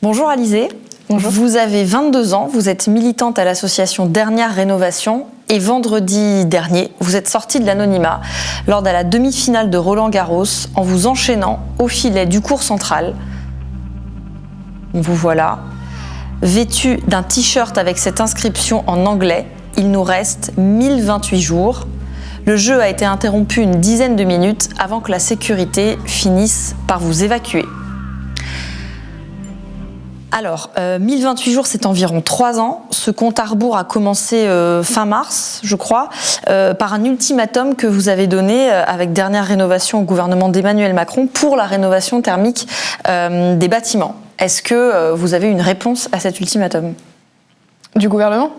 Bonjour Alizée. Bonjour. Vous avez 22 ans, vous êtes militante à l'association Dernière Rénovation et vendredi dernier, vous êtes sortie de l'anonymat lors de la demi-finale de Roland-Garros en vous enchaînant au filet du court central. Vous voilà, vêtue d'un t-shirt avec cette inscription en anglais « Il nous reste 1028 jours ». Le jeu a été interrompu une dizaine de minutes avant que la sécurité finisse par vous évacuer. Alors, 1028 jours, c'est environ 3 ans. Ce compte à rebours a commencé fin mars, je crois, par un ultimatum que vous avez donné avec Dernière Rénovation au gouvernement d'Emmanuel Macron pour la rénovation thermique des bâtiments. Est-ce que vous avez une réponse à cet ultimatum ? Du gouvernement ?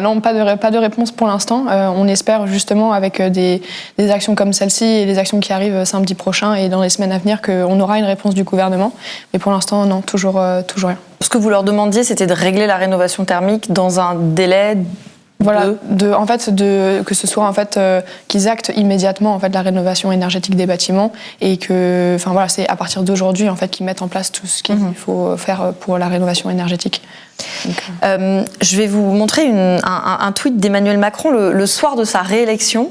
Non, pas de réponse pour l'instant. On espère justement avec des actions comme celle-ci et les actions qui arrivent samedi prochain et dans les semaines à venir qu'on aura une réponse du gouvernement. Mais pour l'instant, non, toujours rien. Ce que vous leur demandiez, c'était de régler la rénovation thermique dans un délai que ce soit qu'ils actent immédiatement la rénovation énergétique des bâtiments et que c'est à partir d'aujourd'hui qu'ils mettent en place tout ce qu'il faut faire pour la rénovation énergétique. Je vais vous montrer un tweet d'Emmanuel Macron le soir de sa réélection.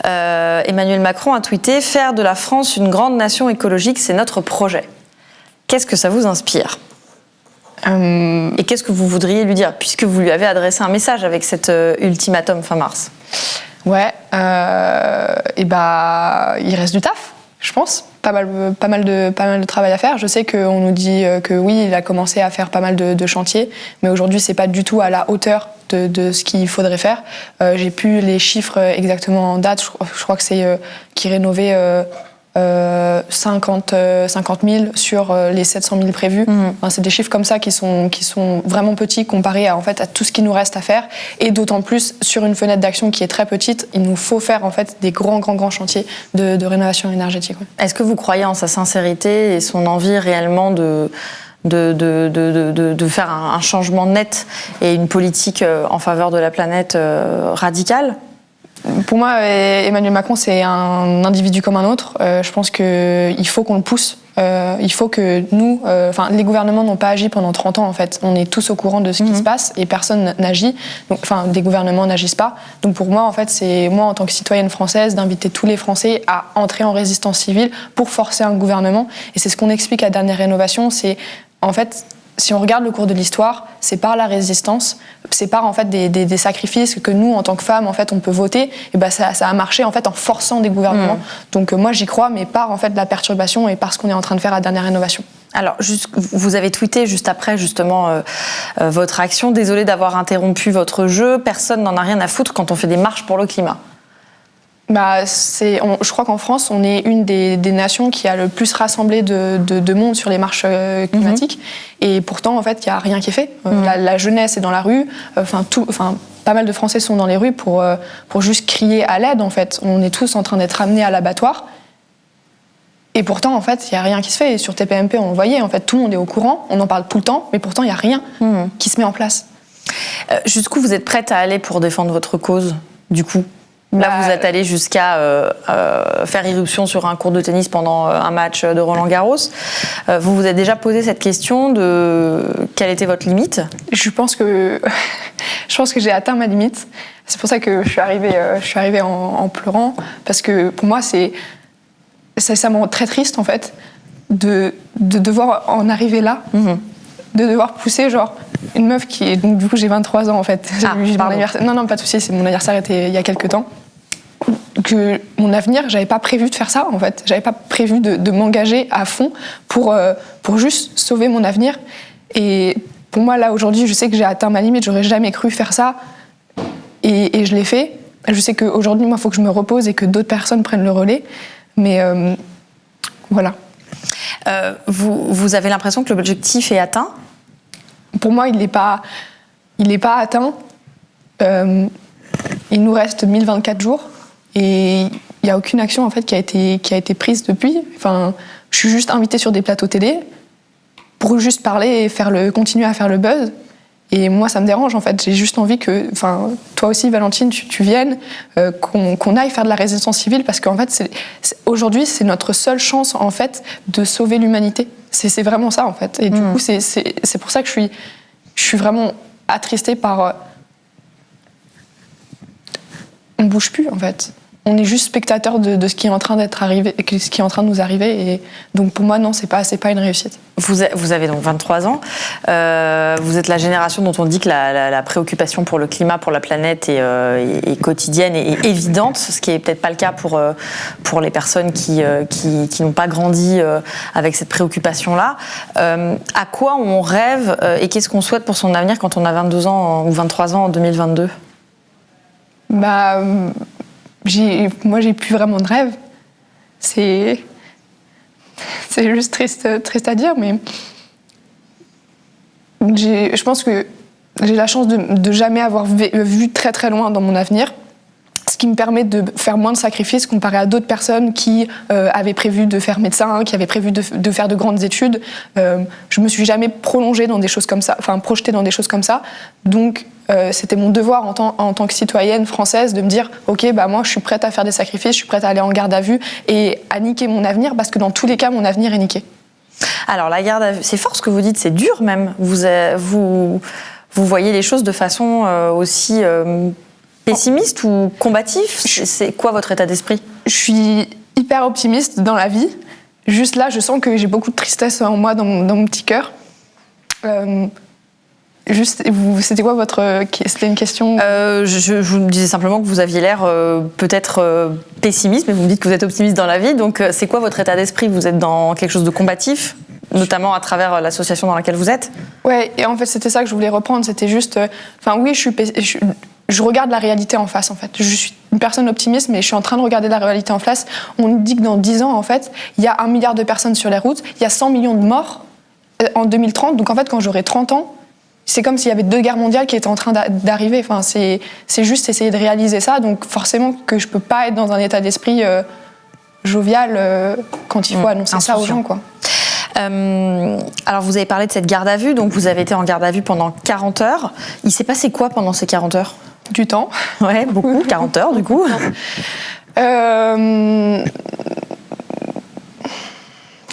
Emmanuel Macron a tweeté « Faire de la France une grande nation écologique, c'est notre projet ». Qu'est-ce que ça vous inspire ? Et qu'est-ce que vous voudriez lui dire, puisque vous lui avez adressé un message avec cet ultimatum fin mars ? Ouais, il reste du taf, je pense. Pas mal de travail à faire. Je sais qu'on nous dit que oui, il a commencé à faire pas mal de chantiers, mais aujourd'hui, c'est pas du tout à la hauteur de ce qu'il faudrait faire. J'ai plus les chiffres exactement en date. Je crois que c'est qu'il rénovait 50 000 sur les 700 000 prévus. C'est des chiffres comme ça qui sont vraiment petits comparés à tout ce qu'il nous reste à faire. Et d'autant plus, sur une fenêtre d'action qui est très petite, il nous faut faire des grands chantiers de rénovation énergétique. Est-ce que vous croyez en sa sincérité et son envie réellement de faire un changement net et une politique en faveur de la planète radicale ? Pour moi, Emmanuel Macron, c'est un individu comme un autre. Je pense qu'il faut qu'on le pousse. Il faut que nous... les gouvernements n'ont pas agi pendant 30 ans, en fait. On est tous au courant de ce qui se passe et personne n'agit. Des gouvernements n'agissent pas. Donc pour moi, c'est moi, en tant que citoyenne française, d'inviter tous les Français à entrer en résistance civile pour forcer un gouvernement. Et c'est ce qu'on explique à Dernière Rénovation. C'est, si on regarde le cours de l'histoire, c'est par la résistance, c'est par des sacrifices que nous, en tant que femmes, on peut voter. Et ça a marché en forçant des gouvernements. Donc moi, j'y crois, mais par la perturbation et par ce qu'on est en train de faire à Dernière Rénovation. Alors, vous avez tweeté juste après, justement, votre action. Désolée d'avoir interrompu votre jeu. Personne n'en a rien à foutre quand on fait des marches pour le climat. Je crois qu'en France, on est une des nations qui a le plus rassemblé de monde sur les marches climatiques. Et pourtant, il n'y a rien qui est fait. La jeunesse est dans la rue. Pas mal de Français sont dans les rues pour juste crier à l'aide, On est tous en train d'être amenés à l'abattoir. Et pourtant, il n'y a rien qui se fait. Et sur TPMP, on le voyait, tout le monde est au courant. On en parle tout le temps, mais pourtant, il n'y a rien qui se met en place. Jusqu'où vous êtes prête à aller pour défendre votre cause, du coup ? Là, vous êtes allé jusqu'à faire irruption sur un court de tennis pendant un match de Roland-Garros. Vous vous êtes déjà posé cette question de quelle était votre limite ? Je pense que j'ai atteint ma limite. C'est pour ça que je suis arrivée en pleurant, parce que pour moi, ça me rend très triste, de devoir en arriver là, de devoir pousser, une meuf qui est... Donc, du coup, j'ai 23 ans, mon anniversaire... Non, pas de souci, c'est mon anniversaire était il y a quelques temps. Que mon avenir, j'avais pas prévu de faire ça, J'avais pas prévu de m'engager à fond pour juste sauver mon avenir. Et pour moi, là, aujourd'hui, je sais que j'ai atteint ma limite. J'aurais jamais cru faire ça. Et je l'ai fait. Je sais qu'aujourd'hui, moi, il faut que je me repose et que d'autres personnes prennent le relais. Mais voilà. Vous avez l'impression que l'objectif est atteint ? Pour moi, il n'est pas atteint. Il nous reste 1024 jours et il n'y a aucune action qui a été prise depuis. Je suis juste invitée sur des plateaux télé pour juste parler et continuer à faire le buzz. Et moi, ça me dérange, J'ai juste envie que, toi aussi, Valentine, tu viennes, qu'on aille faire de la résistance civile parce qu'en aujourd'hui, c'est notre seule chance, de sauver l'humanité. C'est vraiment ça, en fait. Et du coup, c'est pour ça que je suis vraiment attristée par... On bouge plus, en fait. On est juste spectateur de ce qui est en train d'être arrivé, ce qui est en train de nous arriver. Et donc, pour moi, non, c'est pas une réussite. Vous avez donc 23 ans. Vous êtes la génération dont on dit que la préoccupation pour le climat, pour la planète est quotidienne et évidente, ce qui est peut-être pas le cas pour les personnes qui n'ont pas grandi avec cette préoccupation-là. À quoi on rêve et qu'est-ce qu'on souhaite pour son avenir quand on a 22 ans ou 23 ans en 2022 ? Moi, j'ai plus vraiment de rêve. C'est juste triste à dire, mais je pense que j'ai la chance de jamais avoir vu très très loin dans mon avenir, ce qui me permet de faire moins de sacrifices comparé à d'autres personnes qui avaient prévu de faire médecin, qui avaient prévu de faire de grandes études. Je me suis jamais projetée dans des choses comme ça. Donc, c'était mon devoir en tant que citoyenne française de me dire « Ok, moi, je suis prête à faire des sacrifices, je suis prête à aller en garde à vue et à niquer mon avenir parce que dans tous les cas, mon avenir est niqué. » Alors, la garde à vue, c'est fort ce que vous dites, c'est dur même. Vous voyez les choses de façon aussi pessimiste ou combatif ? C'est quoi votre état d'esprit ? Je suis hyper optimiste dans la vie. Juste là, je sens que j'ai beaucoup de tristesse en moi, dans mon petit cœur. C'était quoi c'était une question je vous me disais simplement que vous aviez l'air peut-être pessimiste, mais vous me dites que vous êtes optimiste dans la vie. Donc, c'est quoi votre état d'esprit ? Vous êtes dans quelque chose de combatif, notamment à travers l'association dans laquelle vous êtes ? Ouais, et en fait, c'était ça que je voulais reprendre. C'était juste... oui, je regarde la réalité en face, en fait. Je suis une personne optimiste, mais je suis en train de regarder la réalité en face. On nous dit que dans 10 ans, en fait, il y a 1 milliard de personnes sur les routes, il y a 100 millions de morts en 2030. Donc, en fait, quand j'aurai 30 ans, c'est comme s'il y avait 2 guerres mondiales qui étaient en train d'arriver. Enfin, c'est juste essayer de réaliser ça. Donc, forcément que je peux pas être dans un état d'esprit jovial quand il faut annoncer ça aux gens, quoi. Alors, vous avez parlé de cette garde à vue. Donc, vous avez été en garde à vue pendant 40 heures. Il s'est passé quoi pendant ces 40 heures ? Du temps. Ouais, beaucoup. 40 heures, du coup.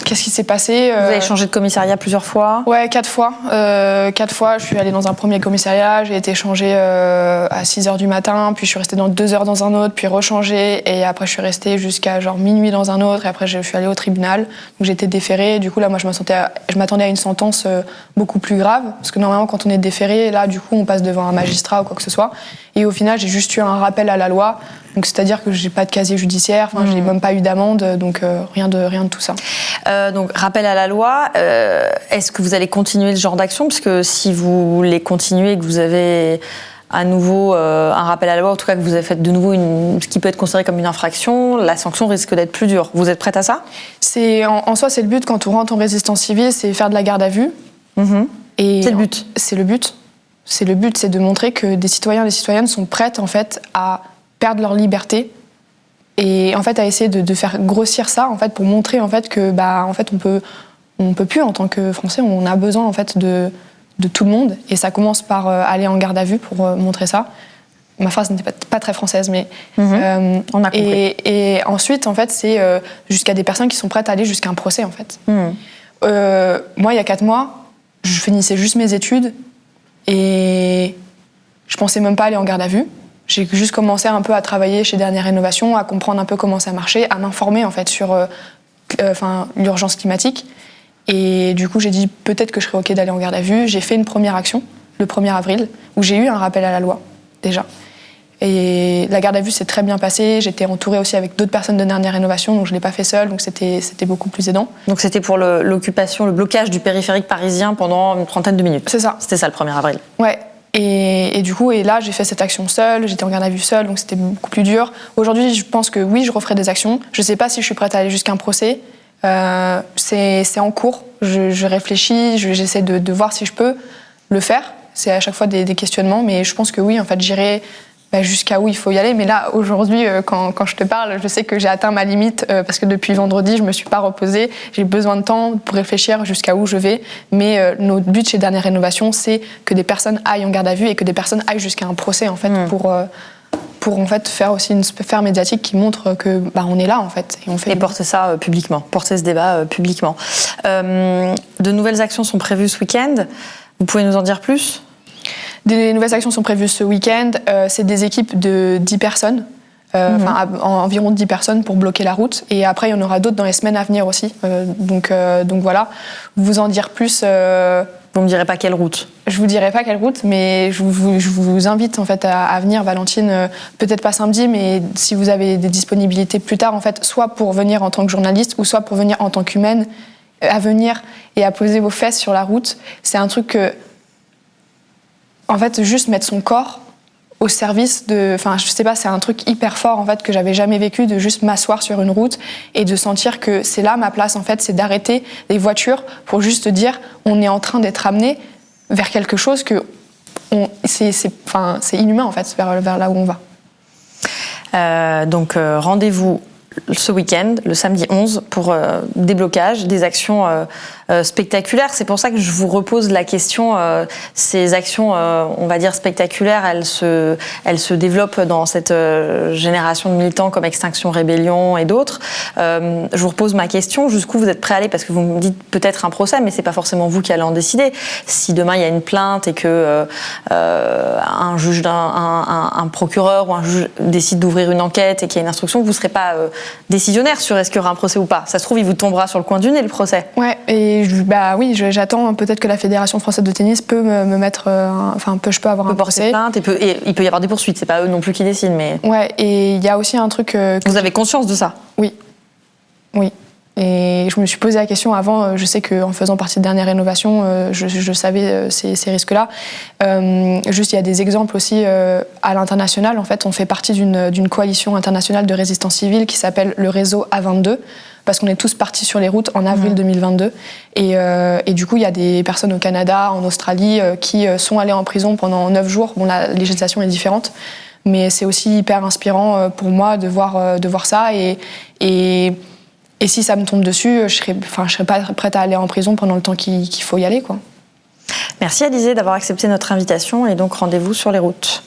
Qu'est-ce qui s'est passé ? Vous avez changé de commissariat plusieurs fois ? Ouais, 4 fois. 4 fois, je suis allée dans un premier commissariat, j'ai été changée à 6h du matin, puis je suis restée 2 heures dans un autre, puis rechangée, et après je suis restée jusqu'à minuit dans un autre, et après je suis allée au tribunal, donc j'ai été déférée, et du coup là moi je m'attendais à une sentence beaucoup plus grave, parce que normalement quand on est déféré, là du coup on passe devant un magistrat ou quoi que ce soit, et au final j'ai juste eu un rappel à la loi, donc c'est-à-dire que j'ai pas de casier judiciaire, j'ai même pas eu d'amende, donc rien de tout ça. Donc rappel à la loi, est-ce que vous allez continuer ce genre d'action ? Parce que si vous les continuez et que vous avez à nouveau un rappel à la loi, en tout cas que vous avez fait de nouveau ce qui peut être considéré comme une infraction, la sanction risque d'être plus dure. Vous êtes prête à ça ? En soi, c'est le but quand on rentre en résistance civile, c'est faire de la garde à vue. Et c'est le but. C'est le but. C'est le but, c'est de montrer que des citoyens et des citoyennes sont prêtes en fait à perdre leur liberté et en fait à essayer de faire grossir ça en fait pour montrer en fait que en fait on peut plus en tant que Français, on a besoin en fait de tout le monde et ça commence par aller en garde à vue pour montrer ça. Ma phrase n'était pas très française, mais on a compris. Et ensuite en fait c'est jusqu'à des personnes qui sont prêtes à aller jusqu'à un procès en fait. Moi il y a 4 mois, je finissais juste mes études et je pensais même pas aller en garde à vue. J'ai juste commencé un peu à travailler chez Dernière Rénovation, à comprendre un peu comment ça marchait, à m'informer en fait sur l'urgence climatique. Et du coup, j'ai dit peut-être que je serais OK d'aller en garde à vue. J'ai fait une première action le 1er avril où j'ai eu un rappel à la loi déjà. Et la garde à vue s'est très bien passée. J'étais entourée aussi avec d'autres personnes de Dernière Rénovation, donc je l'ai pas fait seule, donc c'était beaucoup plus aidant. Donc c'était pour l'occupation, le blocage du périphérique parisien pendant une trentaine de minutes. C'est ça. C'était ça le 1er avril. Ouais. Et du coup, là, j'ai fait cette action seule, j'étais en garde à vue seule, donc c'était beaucoup plus dur. Aujourd'hui, je pense que oui, je referai des actions. Je sais pas si je suis prête à aller jusqu'à un procès. C'est en cours. Je réfléchis, j'essaie de voir si je peux le faire. C'est à chaque fois des questionnements, mais je pense que oui, en fait, j'irai jusqu'à où il faut y aller. Mais là, aujourd'hui, quand je te parle, je sais que j'ai atteint ma limite parce que depuis vendredi, je me suis pas reposée. J'ai besoin de temps pour réfléchir jusqu'à où je vais. Mais notre but chez Dernière Rénovation, c'est que des personnes aillent en garde à vue et que des personnes aillent jusqu'à un procès, en fait, pour en fait faire aussi une sphère médiatique qui montre que on est là en fait et porter ça publiquement, porter ce débat publiquement. De nouvelles actions sont prévues ce week-end. Vous pouvez nous en dire plus ? Des nouvelles actions sont prévues ce week-end. C'est des équipes de 10 personnes. Environ 10 personnes pour bloquer la route. Et après, il y en aura d'autres dans les semaines à venir aussi. Donc voilà. Vous en dire plus. Vous me direz pas quelle route ? Je vous dirai pas quelle route, mais je vous invite en fait à venir, Valentine. Peut-être pas samedi, mais si vous avez des disponibilités plus tard, en fait, soit pour venir en tant que journaliste ou soit pour venir en tant qu'humaine, à venir et à poser vos fesses sur la route. C'est un truc que, en fait, juste mettre son corps au service de... Enfin, je sais pas, c'est un truc hyper fort, en fait, que j'avais jamais vécu, de juste m'asseoir sur une route et de sentir que c'est là ma place, en fait, c'est d'arrêter les voitures pour juste dire on est en train d'être amené vers quelque chose que... c'est inhumain, en fait, vers là où on va. Donc, rendez-vous ce week-end, le samedi 11, pour des blocages, des actions spectaculaires. C'est pour ça que je vous repose la question. Ces actions, on va dire spectaculaires, elles se développent dans cette génération de militants comme Extinction Rébellion et d'autres. Je vous repose ma question. Jusqu'où vous êtes prêts à aller ? Parce que vous me dites peut-être un procès, mais c'est pas forcément vous qui allez en décider. Si demain il y a une plainte et que un juge, un procureur ou un juge décide d'ouvrir une enquête et qu'il y a une instruction, vous ne serez pas décisionnaire sur est-ce qu'il y aura un procès ou pas. Ça se trouve, il vous tombera sur le coin du nez, le procès. Ouais, et oui, j'attends peut-être que la Fédération française de tennis peut me mettre... je peux avoir un procès. Plainte et il peut y avoir des poursuites. C'est pas eux non plus qui décident, mais... Ouais, et il y a aussi un truc... Vous avez conscience de ça ? Oui. Et je me suis posé la question avant, je sais qu'en faisant partie de Dernière Rénovation, je savais ces risques-là. Juste, il y a des exemples aussi à l'international. En fait, on fait partie d'une coalition internationale de résistance civile qui s'appelle le réseau A22, parce qu'on est tous partis sur les routes en avril 2022. Et du coup, il y a des personnes au Canada, en Australie, qui sont allées en prison pendant 9 jours. Bon, la législation est différente, mais c'est aussi hyper inspirant pour moi de voir ça. Et si ça me tombe dessus, je serais pas prête à aller en prison pendant le temps qu'il faut y aller, quoi. Merci Alizée d'avoir accepté notre invitation et donc rendez-vous sur les routes.